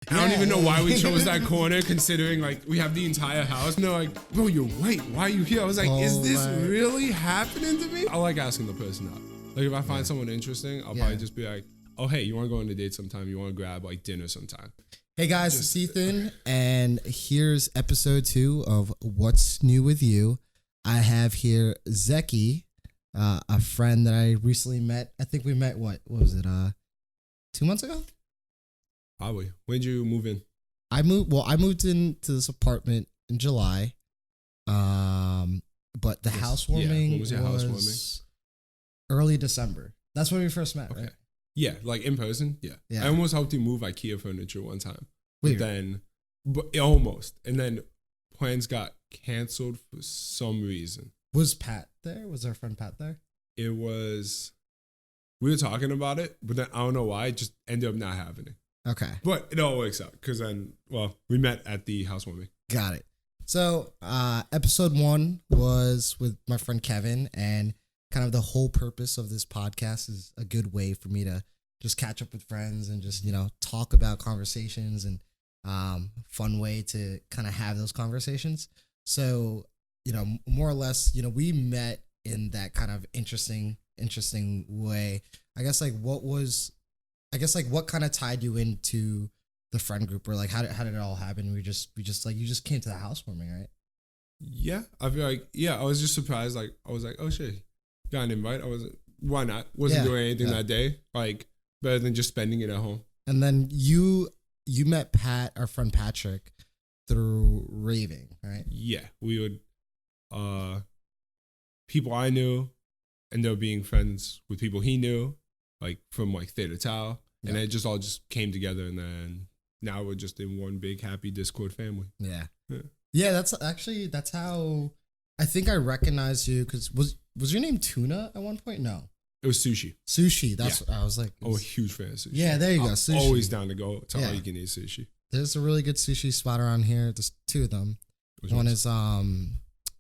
I don't even know why we chose that corner, considering like we have the entire house. And they're like, bro, you're white. Why are you here? I was like, is this really happening to me? I like asking the person out. Like if I find someone interesting, I'll probably just be like, oh, hey, you want to go on a date sometime? You want to grab like dinner sometime? Hey guys, it's Ethan, and here's episode 2 of What's New With You. I have here Zeki, a friend that I recently met. I think we met, what was it, 2 months ago? Probably. When did you move in? I moved into this apartment in July. But the housewarming when was your housewarming? was early December. That's when we first met, right? Yeah, like in person. Yeah. I almost helped you move IKEA furniture one time. But almost. And then plans got canceled for some reason. Was Pat there? Was our friend Pat there? It was, we were talking about it, but then I don't know why, it just ended up not happening. Okay. But it all works out because then, we met at the housewarming. Got it. So episode 1 was with my friend Kevin, and kind of the whole purpose of this podcast is a good way for me to just catch up with friends and just, talk about conversations and fun way to kind of have those conversations. So, more or less, we met in that kind of interesting way. I guess what kind of tied you into the friend group, or like how did it all happen? We just like, you just came to the housewarming, right? Yeah. I feel like, I was just surprised. Like, I was like, oh shit, got an invite. I was like, why not? Wasn't doing anything that day. Like, better than just spending it at home. And then you met Pat, our friend Patrick, through raving, right? Yeah. We would, people I knew ended up being friends with people he knew, like from like Theater Tao. And it just all came together, and then now we're just in one big happy Discord family. Yeah, that's how I think I recognized you, because was your name Tuna at one point? No. It was Sushi. That's what I was like. Oh, a huge fan of sushi. Yeah, there you go. Sushi. Always down to go to all you can eat sushi. There's a really good sushi spot around here. There's 2 of them. One is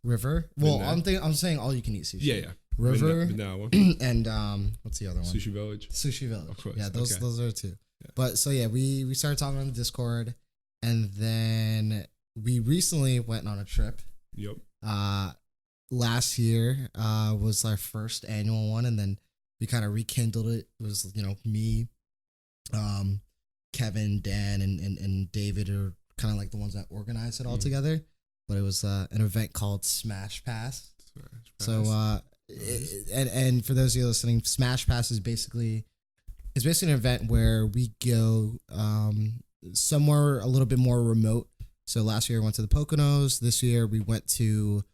River. Well, I'm saying all you can eat sushi. Yeah. River one. And what's the other one? Sushi Village. Of course. Yeah, those are 2. Yeah. But so we started talking on the Discord, and then we recently went on a trip. Yep. Last year was our first annual one, and then we kind of rekindled it. It was me, Kevin, Dan, and David are kind of like the ones that organized it all together. But it was an event called Smash Pass. So and for those of you listening, Smash Pass is basically an event where we go somewhere a little bit more remote. So last year we went to the Poconos. This year we went to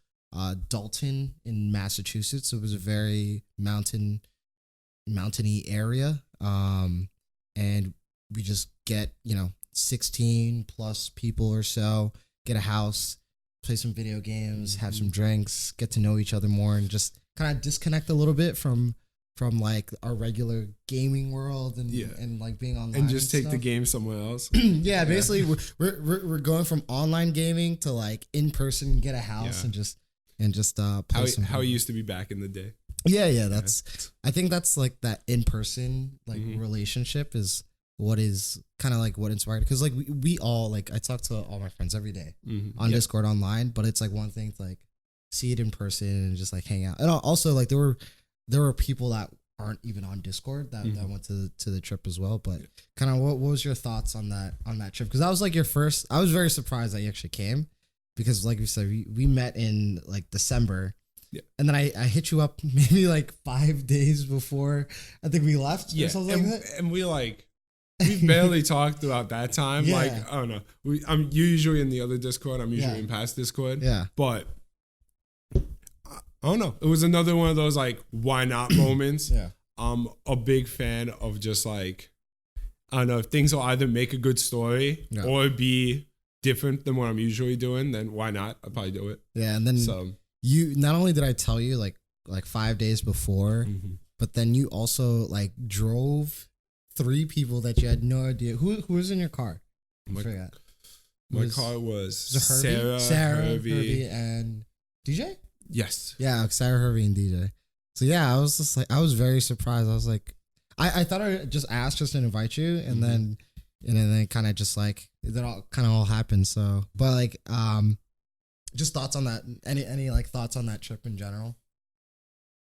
Dalton in Massachusetts. So it was a very mountainy area, and we just get 16 plus people or so, get a house, play some video games, have some drinks, get to know each other more, and just kind of disconnect a little bit from like our regular gaming world and like being online and just take the game somewhere else. Basically we're going from online gaming to like in person, get a house and just play how it used to be back in the day. I think that's like that in person like relationship is what is kind of like what inspired, because like we all, like, I talk to all my friends every day on Discord, online, but it's like one thing to like see it in person and just like hang out. And also like there were people that aren't even on Discord that went to the trip as well. But kind of what was your thoughts on that trip? Because that was like your first. I was very surprised that you actually came, because like we said, we met in like December. Yeah. And then I hit you up maybe like 5 days before I think we left. Yeah. Or something like that. And we barely talked throughout that time. Yeah. Like, I don't know. I'm usually in the other Discord. I'm usually in past Discord. Yeah. But I don't know. It was another one of those like, why not moments. Yeah. I'm a big fan of just like, I don't know, if things will either make a good story or be different than what I'm usually doing, then why not? I'll probably do it. Yeah. And then you, not only did I tell you like 5 days before, but then you also like drove 3 people that you had no idea. Who was in your car? My car was Sarah, Herbie, and DJ? Yes. Yeah, Sarah, Herbie, and DJ. So yeah, I was just like, I was very surprised. I was like, I thought I just asked just to invite you, and then and then kind of just like that all happened. So, but like just thoughts on that. Any like thoughts on that trip in general?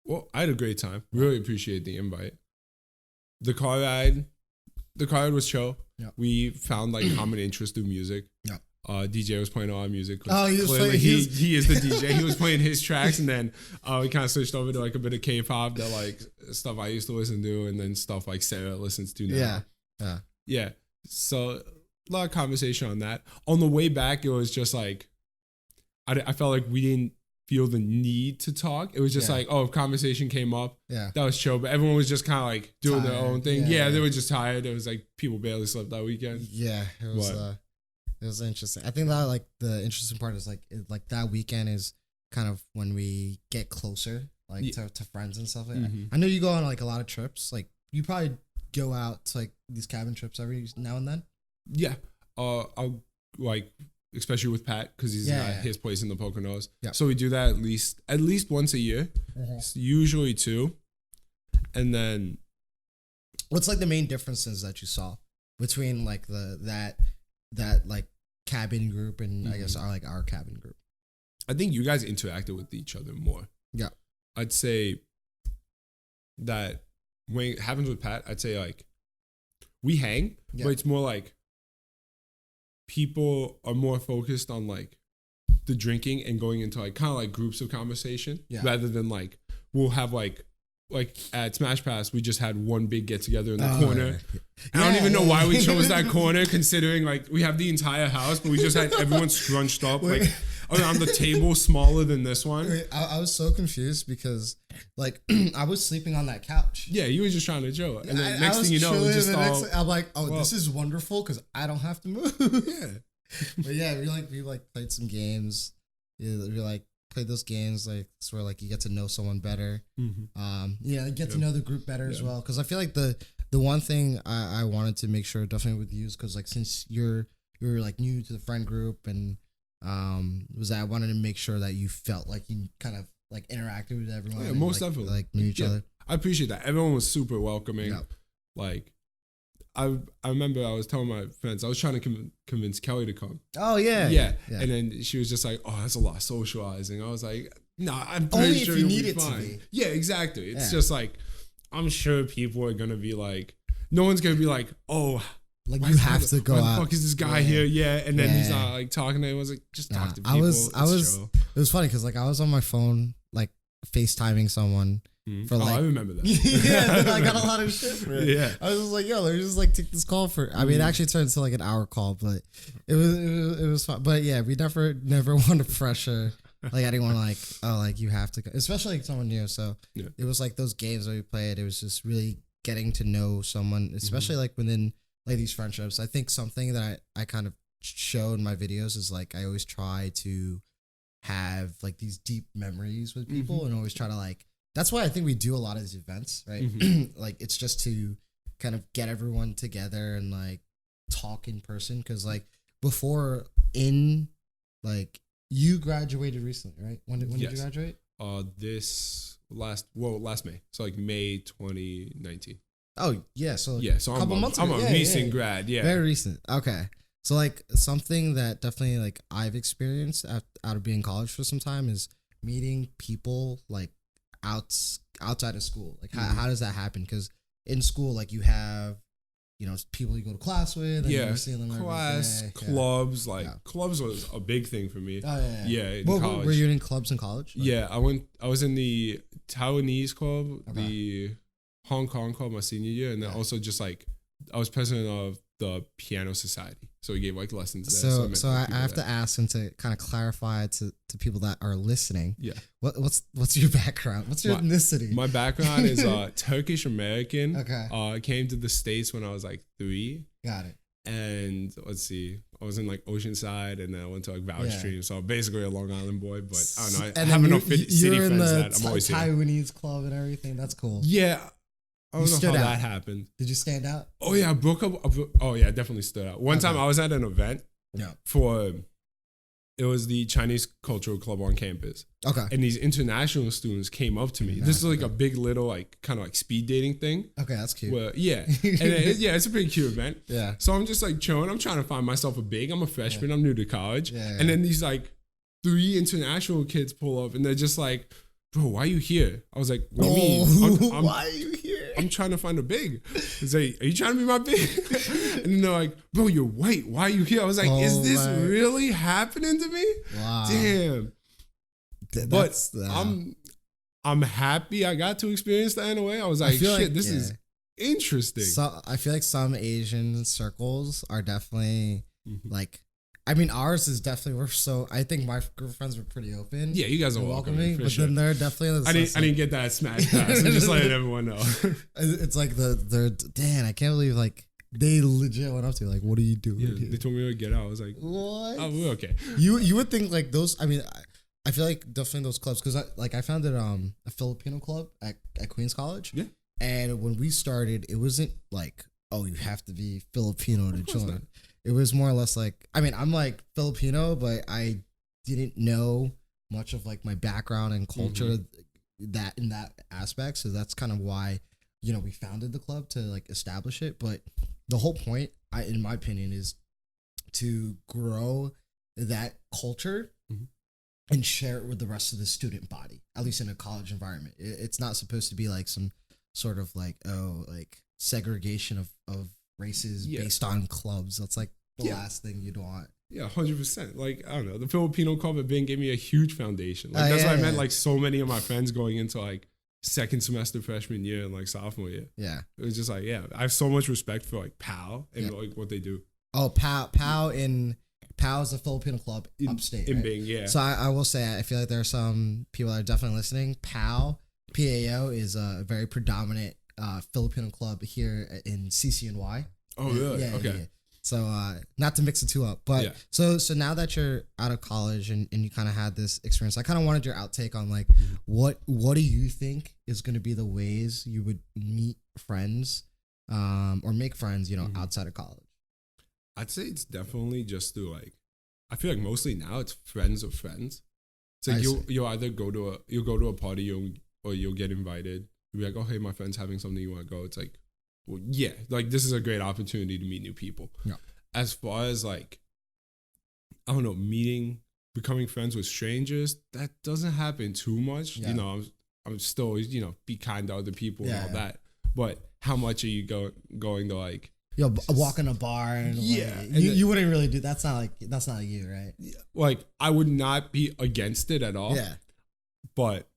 Well, I had a great time. Really appreciate the invite. The car ride was chill. Yeah. We found like common interest through music. Yeah. DJ was playing all our music. Oh, he was Clearly, playing. he is the DJ. He was playing his tracks, and then we kind of switched over to like a bit of K-pop, that like stuff I used to listen to, and then stuff like Sarah listens to now. Yeah. So a lot of conversation on that. On the way back, it was just like I felt like we didn't feel the need to talk. It was just like, if conversation came up, that was chill. But everyone was just kind of like doing their own thing. Yeah, they were just tired. It was like people barely slept that weekend. Yeah, it was interesting. I think that like the interesting part is like that weekend is kind of when we get closer, like to friends and stuff like that. I know you go on like a lot of trips. Like you probably go out to like these cabin trips every now and then. Yeah. I'll like, especially with Pat, because he's at his place in the Poconos. Yeah. So we do that at least once a year. Usually 2. And then what's like the main differences that you saw between like that like cabin group and I guess our cabin group? I think you guys interacted with each other more. Yeah. I'd say that when it happens with Pat, I'd say like we hang, but it's more like people are more focused on like the drinking and going into like kind of like groups of conversation rather than like we'll have like at Smash Pass, we just had one big get together in the corner. I don't even know why we chose that corner, considering like we have the entire house, but we just had everyone scrunched up like around the table, smaller than this one. I was so confused because like I was sleeping on that couch. Yeah, you were just trying to chill, and then next thing you know, we just all. I'm like, this is wonderful because I don't have to move. But yeah, we played some games. Yeah, we like played those games like where like you get to know someone better. Get to know the group better as well. Because I feel like the one thing I wanted to make sure definitely with you is because like since you're like new to the friend group and was that I wanted to make sure that you felt like you kind of like interacted with everyone. Yeah, and, most like, definitely. Like knew each other. I appreciate that. Everyone was super welcoming. Yep. Like I remember I was telling my friends, I was trying to convince Kelly to come. Oh, yeah. And then she was just like, oh, that's a lot of socializing. I was like, nah, I'm pretty only sure if you you'll need be it fine. to be. Yeah, exactly. It's just like, I'm sure people are going to be like, no one's going to be like, oh, like you have to go out. Why the fuck is this guy here? Yeah. And then he's not like talking to anyone. Like, just talk to people. It was funny because like I was on my phone, like FaceTiming someone. For like, I remember that. Yeah, I got a lot of shit for it. Yeah, I was just like, yo, let me just like take this call for. I mean, it actually turned into like an hour call, but it was fun. But yeah, we never want to pressure like anyone like, oh, like you have to go, especially like someone new. So it was like those games that we played. It was just really getting to know someone, especially like within like these friendships. I think something that I kind of show in my videos is like I always try to have like these deep memories with people and always try to like. That's why I think we do a lot of these events, right? Like it's just to kind of get everyone together and like talk in person. Cause like before like you graduated recently, right? When did you graduate? Last May. So like May 2019. Oh yeah. So I'm a recent grad. Yeah. Very recent. Okay. So like something that definitely like I've experienced out of being in college for some time is meeting people like outside of school. Like how does that happen? Because in school, like you have, you know, people you go to class with. And you're seeing them class, clubs. Clubs was a big thing for me. In college. Were you in clubs in college? Like, yeah, I was in the Taiwanese club, the Hong Kong club my senior year, and then also just like I was president of the piano society, so we gave like lessons there. So I have to ask and to kind of clarify to people that are listening. Yeah, what's your background? What's your ethnicity? My background is Turkish American. Okay. I came to the States when I was like 3. Got it. And let's see, I was in like Oceanside, and then I went to like Valley Stream. So basically a Long Island boy, but I don't know. I have enough city friends that I'm always here. Taiwanese club and everything. That's cool. Yeah. I don't know how that happened. Did you stand out? Oh yeah, I broke up. Oh yeah, I definitely stood out. One time I was at an event for It was the Chinese Cultural Club on campus. Okay. And these international students came up to me. This is like a big little like kind of like speed dating thing. Okay, that's cute. Where, yeah. And it's a pretty cute event. Yeah. So I'm just like chilling. I'm trying to find myself I'm a freshman. I'm new to college. Yeah. And then these like 3 international kids pull up and they're just like, bro, why are you here? I was like, what do you mean? Why are you here? I'm trying to find a big. He's like, are you trying to be my big? And they're like, bro, you're white. Why are you here? I was like, is this really happening to me? Wow. Damn. But I'm happy I got to experience that in a way. I was like, shit, this is interesting. So I feel like some Asian circles are definitely like, I mean, ours is definitely, I think my group of friends were pretty open. Yeah, you guys are welcoming, but then they're definitely. I didn't get that smash pass. I'm just letting everyone know. It's like damn, I can't believe like they legit went up to me, like, what are you doing? Yeah, they told me to get out. I was like, what? Oh, we're okay. You would think like those. I mean, I feel like definitely those clubs because I founded a Filipino club at Queens College. Yeah. And when we started, it wasn't like, oh, you have to be Filipino to join. It was more or less like, I mean, I'm like Filipino, but I didn't know much of like my background and culture that in that aspect. So that's kind of why, we founded the club to like establish it. But the whole point, in my opinion, is to grow that culture and share it with the rest of the student body, at least in a college environment. It's not supposed to be like some sort of like, segregation of races based on clubs. That's like the last thing you'd want. Yeah, 100%. Like, I don't know, the Filipino club at Bing gave me a huge foundation. Like, that's why I met like so many of my friends going into like second semester freshman year and like sophomore year. Yeah. It was just like, I have so much respect for like POW and like what they do. Oh, POW is a Filipino club upstate. In Bing, yeah. So I will say, I feel like there are some people that are definitely listening. POW is a very predominant Filipino club here in CCNY. Oh, really? Yeah. Okay. Yeah. So not to mix the two up, but so now that you're out of college and you kind of had this experience, I kind of wanted your outtake on like what do you think is going to be the ways you would meet friends or make friends, outside of college? I'd say it's definitely just through like, I feel like mostly now it's friends of friends. It's like you'll either go to a party or you'll get invited. You'll be like, oh, hey, my friend's having something, you want to go? It's like, well, yeah, like this is a great opportunity to meet new people. Yeah. As far as like, I don't know, becoming friends with strangers, that doesn't happen too much. Yeah. I'm still, be kind to other people and all that. But how much are you going to like, walk in a bar and you wouldn't really do that's not you, right? Like I would not be against it at all. Yeah. But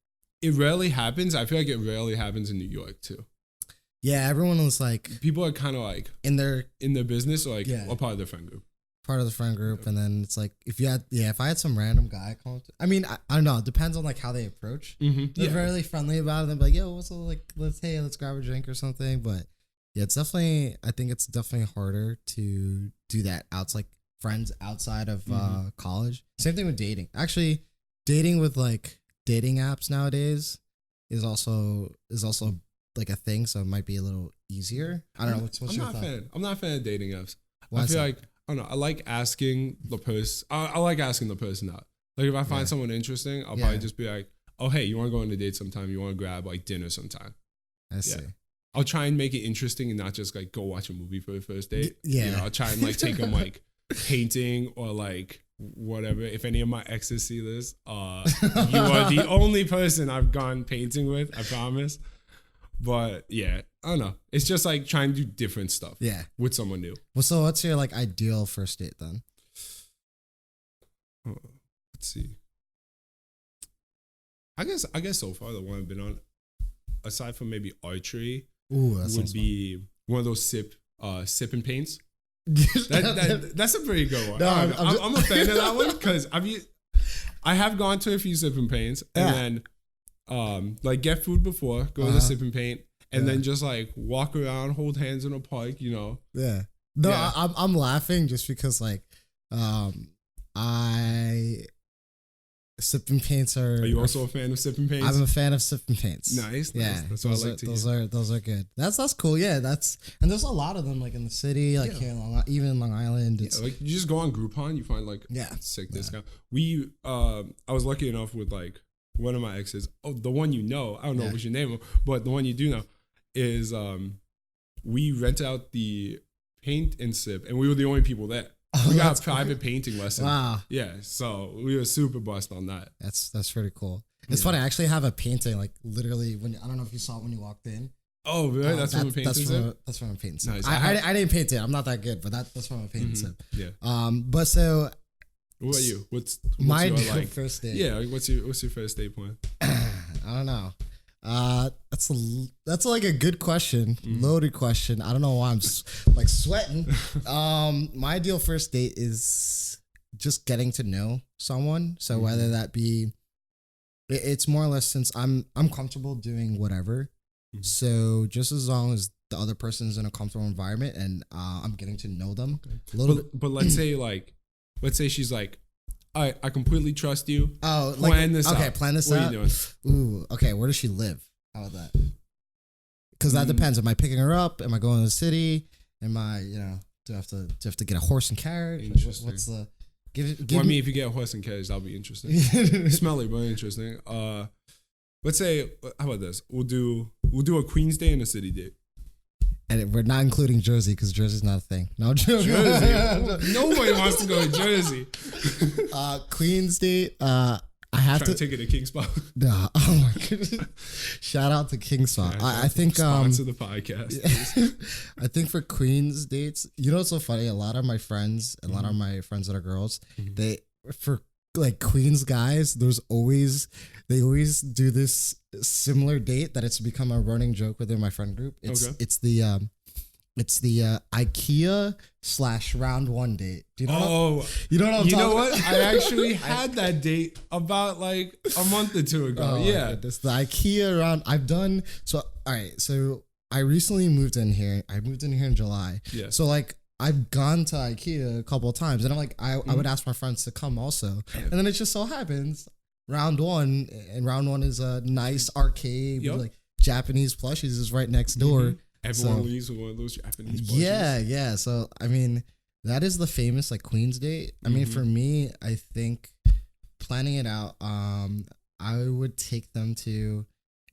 it rarely happens. I feel like it rarely happens in New York too. Yeah, everyone was like, people are kind of like in their business or like a part of their friend group. Part of the friend group, and then it's like if I had some random guy come I mean, I don't know, it depends on like how they approach. They're very friendly about it. They're like, yo, what's up? Like, let's grab a drink or something. But yeah, I think it's definitely harder to do that like friends outside of college. Same thing with dating. Actually, dating with like dating apps nowadays is also like a thing, so it might be a little easier. I don't know. What's your thought? I'm not a fan of dating apps. I feel like, I don't know, I like asking the person. I like asking the person out. Like if I find someone interesting, I'll probably just be like, oh, hey, you want to go on a date sometime? You want to grab like dinner sometime? I see. I'll try and make it interesting and not just like go watch a movie for the first date. Yeah. I'll try and like take them like painting or like whatever. If any of my exes see this, you are the only person I've gone painting with, I promise. But yeah, I don't know. It's just like trying to do different stuff. Yeah. With someone new. Well, so what's your like ideal first date then? Let's see. I guess so far the one I've been on, aside from maybe archery, would be one of those sip and paints. That's a pretty good one. No, I'm a fan of that one because I have gone to a few sip and paints and then like get food before, go to the sip and paint, and then just like walk around, hold hands in a park, Yeah. No, yeah. I'm laughing just because like I Sipping paints Are you also a fan of sipping paints? I'm a fan of sipping paints. Nice. Yeah, That's what I like to hear. Those are good. That's cool. Yeah, and there's a lot of them like in the city, like here in even in Long Island. Yeah, like you just go on Groupon, you find like sick discount. I was lucky enough with like one of my exes. Oh, the one I don't know what's your name, but the one you do know is we rent out the paint and sip, and we were the only people there. We got private painting lessons. Wow. Yeah, so we were super blessed on that. That's pretty cool. It's funny. I actually have a painting, like literally I don't know if you saw it when you walked in. Oh, really? That's from a painting. That's from a painting. Nice. I didn't paint it. I'm not that good, but that's from a painting. Mm-hmm. Yeah. But so. What about you? What's my your, like, first date? Yeah. What's your first date plan? I don't know. That's like a good question, loaded question. I don't know why I'm like sweating. My ideal first date is just getting to know someone. So whether that be, it's more or less since I'm comfortable doing whatever. So just as long as the other person's in a comfortable environment and I'm getting to know them a little bit. But let's say she's like, I completely trust you. Oh, plan this out. Okay, plan this out. What are you doing? Ooh, okay. Where does she live? How about that? Because that depends. Am I picking her up? Am I going to the city? Am I, do I have to get a horse and carriage? Interesting. What's the I mean, if you get a horse and carriage, that'll be interesting. Smelly, but interesting. Let's say, how about this? We'll do a Queen's Day and a city date. And we're not including Jersey because Jersey's not a thing. No, Jersey. Nobody wants to go to Jersey. Queen's Day. I have to take it to King Spot. Nah, oh my goodness! Shout out to King Spot. I think sponsor the podcast. I think for Queen's dates, it's so funny. A lot of my friends, a lot of my friends that are girls, they for like Queen's guys, they always do this similar date that it's become a running joke within my friend group. It's the IKEA / round one date. Do you know? What what? I actually had that date about like a month or two ago. Yeah, it's the IKEA round. I've done so. All right, so I recently moved in here. I moved in here in July. Yeah. So like I've gone to IKEA a couple of times, and I'm like I would ask my friends to come also, and then it just so happens round one is a nice arcade with like Japanese plushies is right next door. Everyone leaves with one of those Japanese plushies. Yeah. So, I mean, that is the famous, like, Queen's date. I mean, for me, I think planning it out, I would take them to,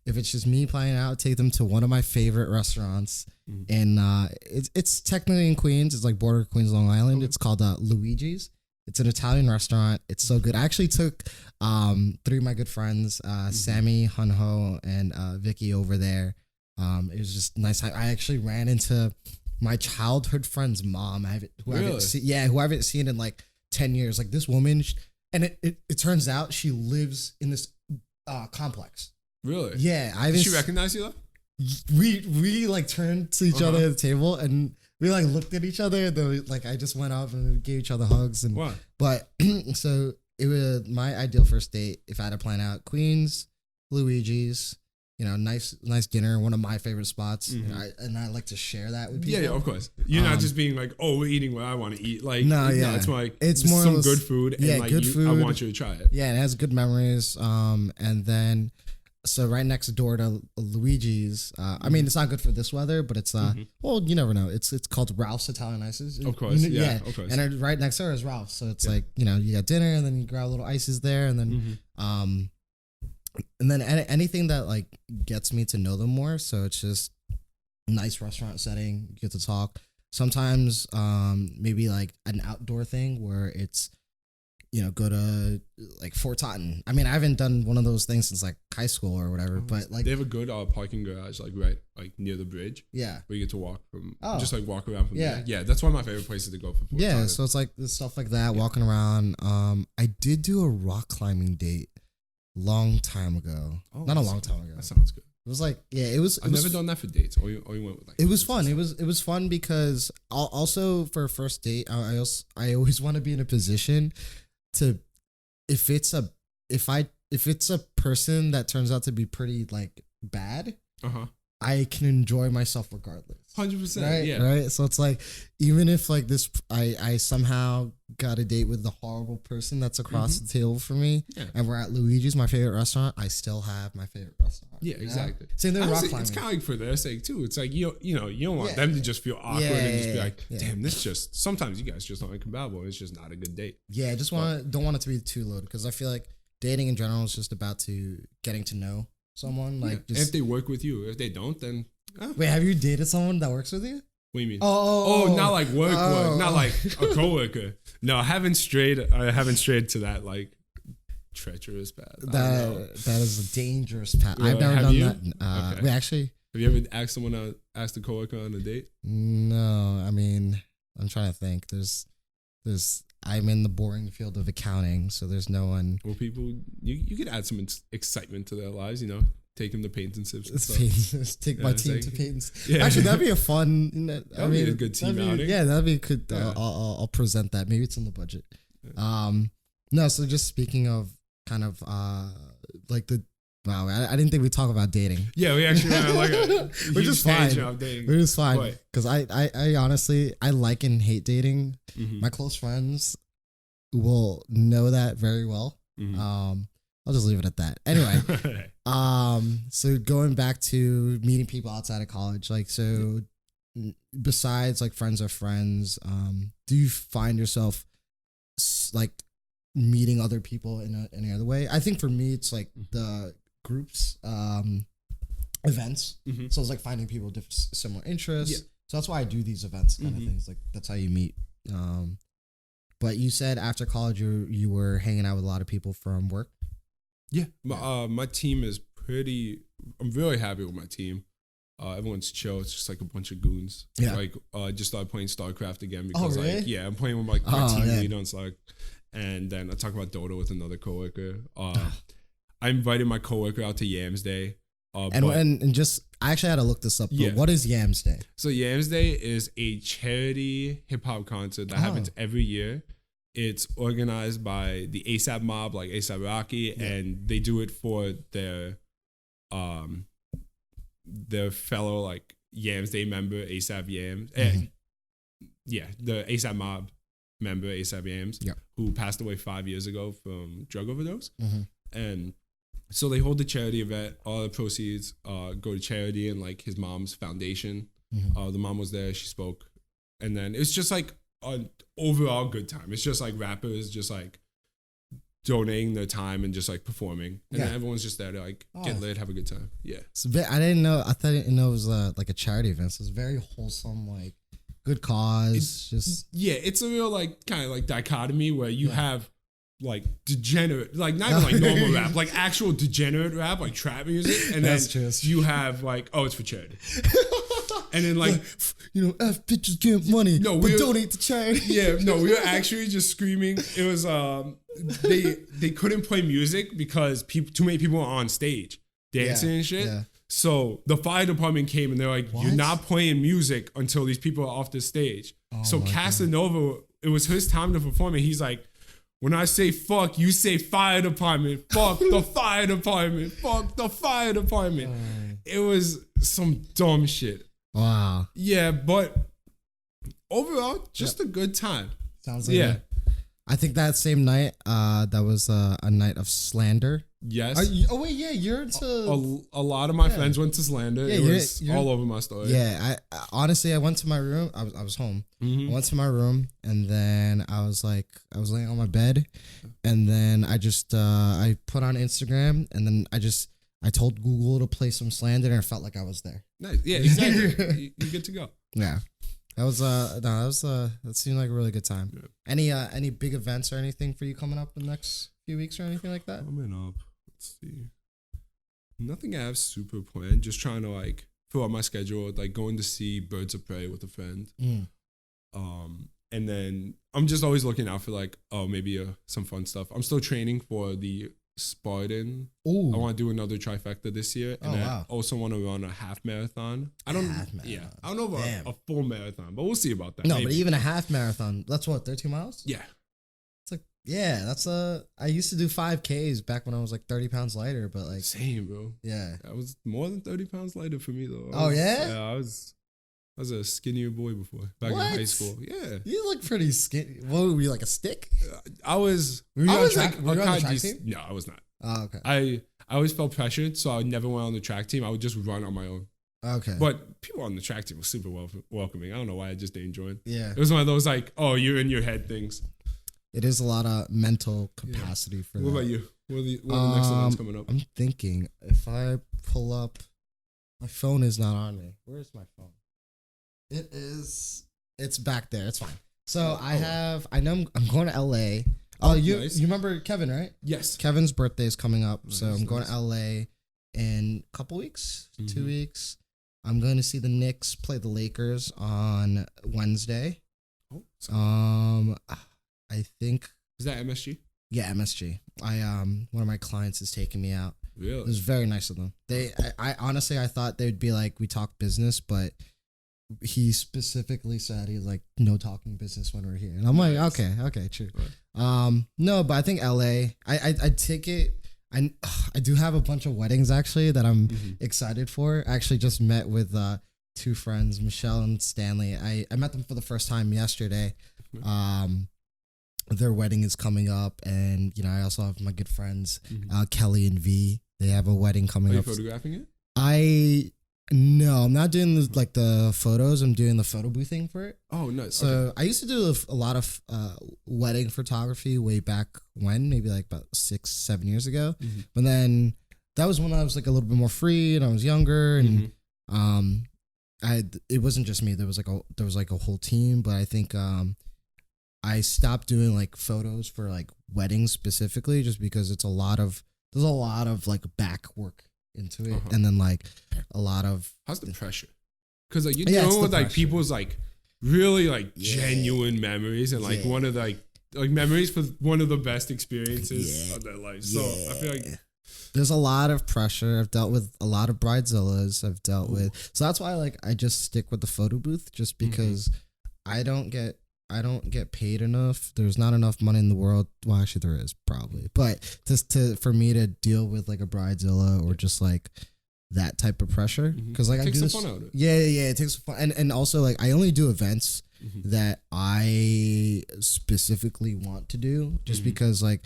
if it's just me planning it out, take them to one of my favorite restaurants. And it's technically in Queens. It's like border Queens, Long Island. It's called Luigi's. It's an Italian restaurant. It's so good. I actually took 3 of my good friends, Sammy, Hunho, and Vicky over there. It was just nice. I actually ran into my childhood friend's mom. Who I haven't seen in like 10 years. Like this woman, and it turns out she lives in this complex. Really? Yeah. Did she recognize you though? We like turned to each other at the table and we like looked at each other. And then like I just went up and we gave each other hugs and. Wow. But so it was my ideal first date if I had to plan out Queens, Luigi's. Nice dinner, one of my favorite spots, and I like to share that with people. Yeah, of course. You're not just being like, oh, we're eating what I want to eat. Like, no, it's more like it's more some good food. Yeah, and like good food. I want you to try it. Yeah, it has good memories. And then so right next door to Luigi's. I mean, it's not good for this weather, but it's well, you never know. It's called Ralph's Italian Ices. Of course, yeah, of course. And right next door is Ralph's, so it's like you got dinner, and then you grab little ices there, and then And then anything that like gets me to know them more. So it's just nice restaurant setting. You get to talk. Sometimes maybe like an outdoor thing where it's, go to like Fort Totten. I mean, I haven't done one of those things since like high school or whatever, but like they have a good parking garage like right like near the bridge. Yeah. Where you get to walk from just like walk around from there. Yeah. Yeah, that's one of my favorite places to go for Fort Totten. So it's like stuff like that, walking around. I did do a rock climbing date. Long time ago. Not a long time ago. That sounds good. It was like, it was. I've never done that for dates. Or you went with like. It was fun. It was fun because also for a first date, I always want to be in a position to, if it's a person that turns out to be pretty like bad, I can enjoy myself regardless. 100%. Right? Yeah. Right. So it's like, even if like this, I somehow got a date with the horrible person that's across the table from me, and we're at Luigi's, my favorite restaurant, I still have my favorite restaurant. Yeah, exactly. Same thing with rock climbing. It's kind of like for their sake too. It's like you don't want them to just feel awkward and just be like, damn, this just sometimes you guys just aren't compatible. It's just not a good date. Yeah, I just don't want it to be too loaded, because I feel like dating in general is just about getting to know someone. Like, just, if they work with you, if they don't, then wait, have you dated someone that works with you? What do you mean? Oh, not like work, not like a coworker. No, I haven't strayed to that like treacherous path. That is a dangerous path. Well, I've never done that. Okay. We actually. Have you ever asked a coworker on a date? No, I mean, I'm trying to think. I'm in the boring field of accounting, so there's no one. Well, people, you could add some excitement to their lives, take them to paint and sips and stuff. Take my team to paint. Yeah. Actually, that'd be a fun. That'd be a good team outing. Yeah, that'd be a good. I'll present that. Maybe it's in the budget. No. So just speaking of kind of like the. Wow, I didn't think we'd talk about dating. Yeah, we actually went like we're just fine. We're just fine because I honestly I like and hate dating. My close friends will know that very well. I'll just leave it at that. Anyway, so going back to meeting people outside of college, like, so besides like friends of friends, do you find yourself like meeting other people in any other way? I think for me, it's like the groups, events. So it's like finding people with similar interests. So that's why I do these events kind of things. Like, that's how you meet. But you said after college you were hanging out with a lot of people from work. Yeah, my team is pretty. I'm really happy with my team. Everyone's chill. It's just like a bunch of goons. Yeah. Like, just started playing StarCraft again because really? I'm playing with like my team lead on Slack, and then I talk about Dota with another coworker. I invited my coworker out to Yams Day. And just, I actually had to look this up. But what is Yams Day? So Yams Day is a charity hip hop concert that happens every year. It's organized by the ASAP mob, like ASAP Rocky, and they do it for their fellow like Yams Day member, ASAP Yams. The ASAP mob member, ASAP Yams, who passed away 5 years ago from drug overdose. And so they hold the charity event. All the proceeds go to charity and like his mom's foundation. The mom was there. She spoke. And then it's just like an overall good time. It's just like rappers just like donating their time and just like performing. And then everyone's just there to like get lit, have a good time. Yeah. So I didn't know. I didn't know it was like a charity event. So it's very wholesome, like good cause. It's a real like kind of like dichotomy where you have like degenerate, like not even like normal rap, like actual degenerate rap, like trap music, and then you have like, it's for charity, and then like F bitches get money, but donate to charity. We were actually just screaming. It was they couldn't play music because too many people were on stage dancing and shit. So the fire department came and they're like, "You're not playing music until these people are off the stage." So Casanova, it was his time to perform, and he's like, when I say fuck, you say fire department. Fuck the fire department. Fuck the fire department. It was some dumb shit. Wow. Yeah, but overall, just a good time. Sounds like it. I think that same night, that was a night of slander. Yes. You're into... A lot of my friends went to slander. It was all over my story. Yeah, honestly, I went to my room. I was home. I went to my room, and then I was laying on my bed, and then I just I put on Instagram, and then I told Google to play some slander, and it felt like I was there. Nice. Yeah, exactly. You're good to go. Yeah. That seemed like a really good time. Yeah. Any big events or anything for you coming up in the next few weeks or anything like that? Coming up, let's see. Nothing I have super planned. Just trying to like fill out my schedule, like going to see Birds of Prey with a friend. And then I'm just always looking out for like, maybe some fun stuff. I'm still training for the Spartan. Ooh. I want to do another trifecta this year, and I also want to run a half marathon. I don't know about a full marathon, but we'll see about that. No, maybe. But even a half marathon, that's what, 13 miles? Yeah, it's like Yeah, I used to do 5Ks back when I was like 30 pounds lighter, but like Same, bro. yeah. I was more than 30 pounds lighter for me though. Oh yeah? Yeah, I was a skinnier boy before back in What? high school. Yeah. You look pretty skinny. What were you, like a stick? I was. Were you I on was track- like, were you on the I track just- team? No, I was not. Oh, okay. I always felt pressured, so I never went on the track team. I would just run on my own. Okay. But people on the track team were super welcoming. I don't know why I just didn't join. Yeah. It was one of those like, oh, you're in your head things. It is a lot of mental capacity for What that. about you? What are the next events coming up? I'm thinking if I pull up, my phone is not on me. Where's my phone? It's back there. It's fine. So I know I'm going to LA. Oh, nice. you remember Kevin, right? Yes. Kevin's birthday is coming up. So Nice, I'm going nice. to LA in a couple weeks, 2 Mhm. weeks. I'm going to see the Knicks play the Lakers on Wednesday. Oh, I think is that MSG? yeah, MSG. One of my clients is taking me out. It Really? was very nice of them. I honestly I thought they'd be like we talk business, but he specifically said he's like no talking business when we're here, and I'm like Nice. okay, true. Right. No, but I think LA. I take it. I do have a bunch of weddings actually that I'm Mhm. excited for. I actually just met with two friends, Michelle and Stanley. I met them for the first time yesterday. Their wedding is coming up, and I also have my good friends Mhm. Kelly and V. They have a wedding Are coming you up. photographing it? No, I'm not doing the photos. I'm doing the photo boothing for it. Oh, nice. So Okay. I used to do a lot of wedding photography way back when, maybe like about 6-7 years ago. Mhm. But then that was when I was like a little bit more free and I was younger, and Mhm. it wasn't just me. There was like a whole team. But I think I stopped doing like photos for like weddings specifically, just because there's a lot of like back work into it, Uh-huh. and then like a lot of How's the pressure? Because like you're Yeah, it's dealing the with like pressure. people's like really like Yeah. genuine memories and like Yeah. one of the like memories for one of the best experiences Yeah. of their life. So I feel like there's a lot of pressure. I've dealt with a lot of bridezillas. I've dealt with, so that's why like I just stick with the photo booth, just because I don't get paid enough. There's not enough money in the world. Well, actually there is probably, but just for me to deal with like a bridezilla or just like that type of pressure, because like It I takes do the this. fun out of it. Yeah, it takes fun, and also like I only do events Mhm. that I specifically want to do, just Mhm. because like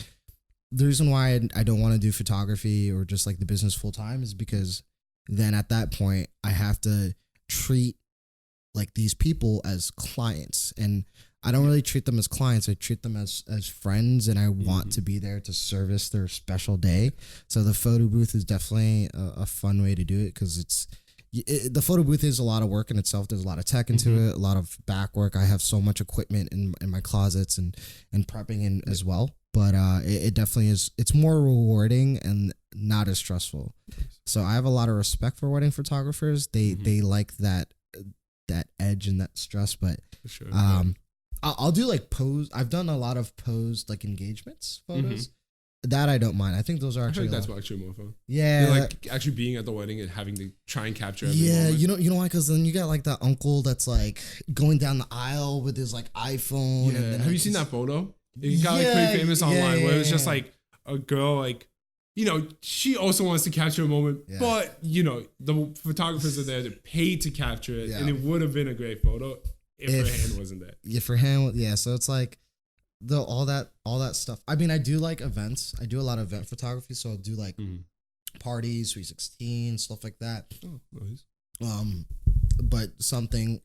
the reason why I don't want to do photography or just like the business full time is because then at that point I have to treat like these people as clients, and I don't really treat them as clients. I treat them as friends, and I want to be there to service their special day. So the photo booth is definitely a fun way to do it, because the photo booth is a lot of work in itself. There's a lot of tech into it, a lot of back work. I have so much equipment in my closets and prepping in as well. But it definitely is. It's more rewarding and not as stressful. So I have a lot of respect for wedding photographers. They like that edge and that stress. But For sure. I'll do like pose. I've done a lot of posed like engagements photos. That I don't mind. I think those are I feel actually like that's actually more fun. yeah. And, like actually being at the wedding and having to try and capture every Yeah, moment. you know why? Because then you got like that uncle that's like going down the aisle with his like iPhone. Yeah. And then Have you seen that photo? It got like pretty famous online where it was just like a girl like, she also wants to capture a moment, Yeah. but the photographers are there to pay to capture it, Yeah. and it would have been a great photo if her hand wasn't there. Yeah, for him, yeah. So it's like all that stuff. I mean, I do like events. I do a lot of event photography, so I'll do like parties, 316, stuff like that. Oh, nice. But something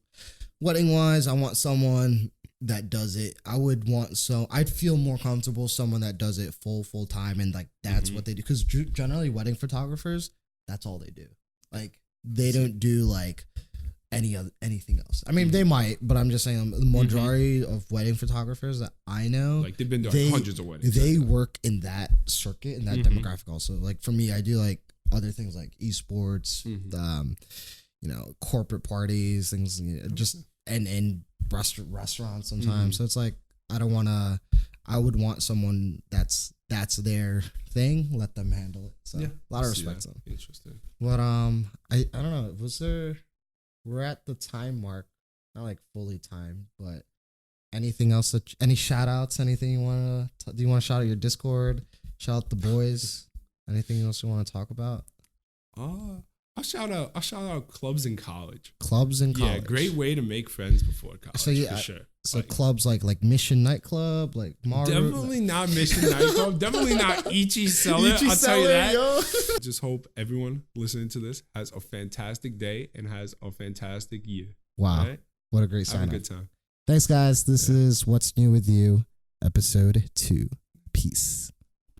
wedding wise, I want someone that does it. I'd feel more comfortable someone that does it full time, and like that's what they do. Because generally, wedding photographers, that's all they do. Like they don't do like anything else. I mean, they might, but I'm just saying the majority of wedding photographers that I know, Like they've been doing hundreds of weddings. they work in that circuit, in that demographic. Also, like for me, I do like other things like esports, corporate parties, things just and restaurants sometimes. So it's like I would want someone that's their thing. Let them handle it. So Yeah, a lot of respect to them. Interesting. But I don't know. We're at the time mark, not like fully timed, but anything else? Any shout outs? Anything you want to? Do you want to shout out your Discord? Shout out the boys. Anything else you want to talk about? I'll shout out clubs in college. Clubs in college. Yeah, great way to make friends before college. So yeah, for sure. So clubs like Mission Nightclub, like Maru. Definitely not Mission Nightclub. Definitely not Ichi Cellar. I'll tell you that. Yo. Just hope everyone listening to this has a fantastic day and has a fantastic year. Wow, right? What a great sign. Have a good time. Thanks, guys. This is What's New With You, episode 2. Peace.